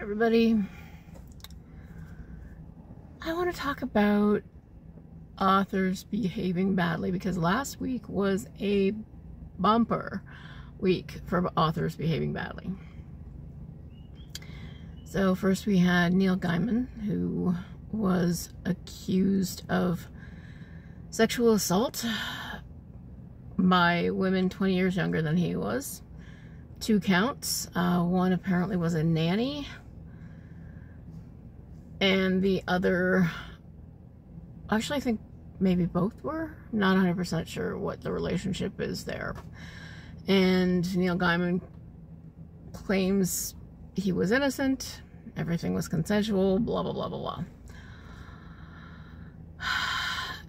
Everybody, I want to talk about authors behaving badly because last week was a bumper week for authors behaving badly. So first we had Neil Gaiman, who was accused of sexual assault by women 20 years younger than he was. 2 counts. One apparently was a nanny, and the other, actually I think maybe both were. Not 100% sure what the relationship is there. And Neil Gaiman claims he was innocent, everything was consensual, blah, blah, blah, blah, blah.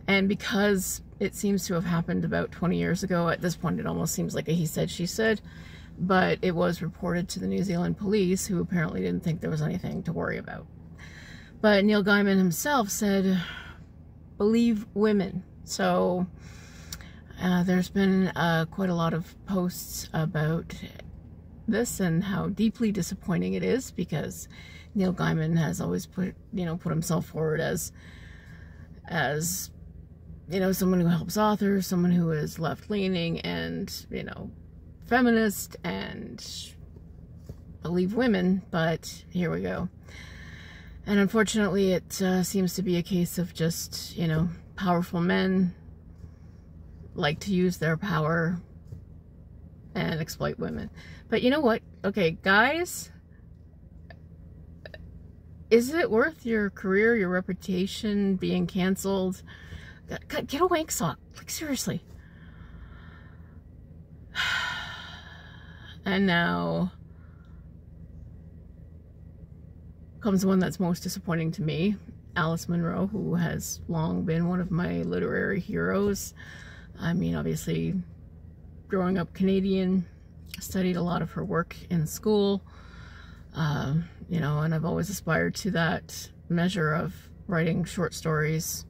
And because it seems to have happened about 20 years ago, at this point it almost seems like a he said, she said, but it was reported to the New Zealand police, who apparently didn't think there was anything to worry about. But Neil Gaiman himself said, believe women. So there's been quite a lot of posts about this and how deeply disappointing it is, because Neil Gaiman has always put himself forward as someone who helps authors, someone who is left-leaning and, feminist and believe women, but here we go. And unfortunately, it seems to be a case of just, powerful men like to use their power and exploit women. But you know what? Okay, guys, is it worth your career, your reputation being canceled? Get a wank sock. Like, seriously. And now comes the one that's most disappointing to me. Alice Munro, who has long been one of my literary heroes. I mean, obviously, growing up Canadian, studied a lot of her work in school, and I've always aspired to that measure of writing short stories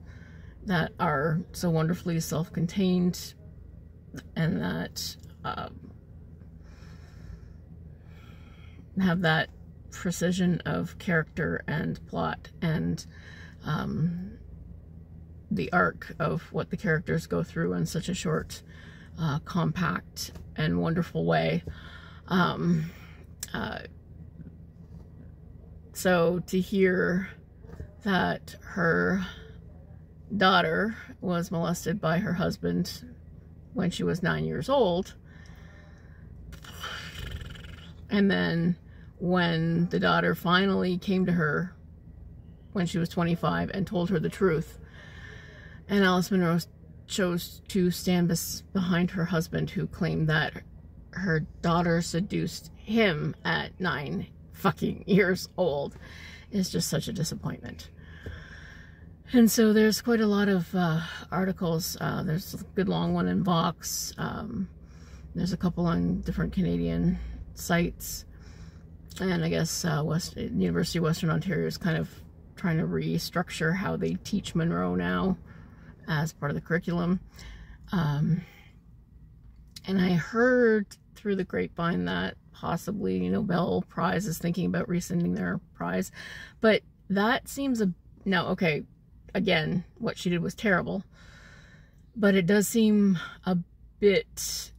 that are so wonderfully self-contained and that have that precision of character and plot and the arc of what the characters go through in such a short, compact and wonderful way. So to hear that her daughter was molested by her husband when she was 9 years old, and then when the daughter finally came to her when she was 25 and told her the truth, and Alice Munro chose to stand behind her husband, who claimed that her daughter seduced him at 9 fucking years old, is just such a disappointment. And so there's quite a lot of articles. There's a good long one in Vox. There's a couple on different Canadian sites. And I guess University of Western Ontario is kind of trying to restructure how they teach Munro now as part of the curriculum. And I heard through the grapevine that possibly Nobel Prize is thinking about rescinding their prize. But that seems now, okay, again, what she did was terrible. But it does seem a bit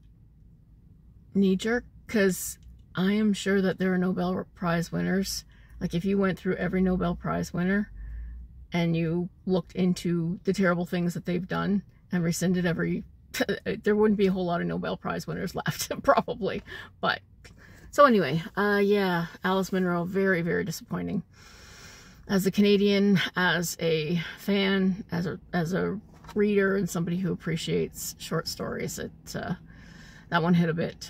knee-jerk, because I am sure that there are Nobel Prize winners. Like, if you went through every Nobel Prize winner and you looked into the terrible things that they've done and rescinded every... there wouldn't be a whole lot of Nobel Prize winners left, probably. But, so anyway, yeah, Alice Munro, very, very disappointing. As a Canadian, as a fan, as a reader, and somebody who appreciates short stories, that one hit a bit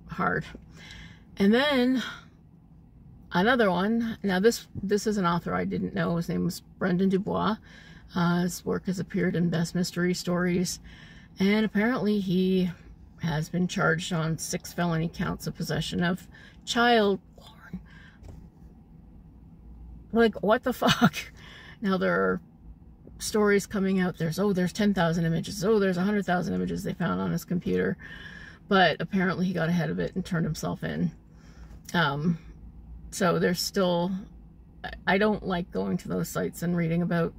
hard. And then another one. Now this is an author I didn't know. His name was Brendan DuBois. His work has appeared in Best Mystery Stories, and apparently he has been charged on 6 felony counts of possession of child porn. Like, what the fuck? Now there are stories coming out. There's 10,000 images. There's 100,000 images they found on his computer. But apparently he got ahead of it and turned himself in. So there's still, I don't like going to those sites and reading about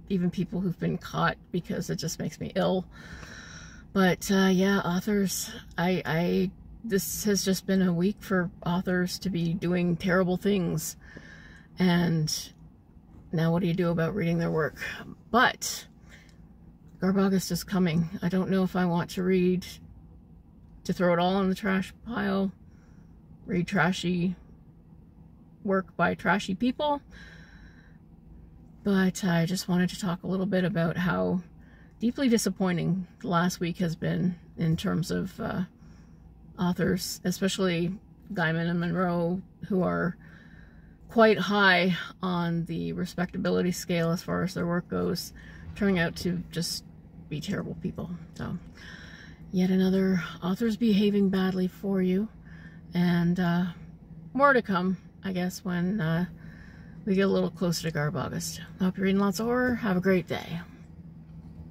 even people who've been caught, because it just makes me ill. But yeah, authors, this has just been a week for authors to be doing terrible things. And now what do you do about reading their work? But Garbogust is coming. I don't know if I want to read, to throw it all in the trash pile, read trashy work by trashy people. But I just wanted to talk a little bit about how deeply disappointing the last week has been in terms of authors, especially Gaiman and Munro, who are quite high on the respectability scale as far as their work goes, turning out to just be terrible people. So yet another author's behaving badly for you, and more to come, I guess, when we get a little closer to Garbogust. I hope you're reading lots of horror. Have a great day.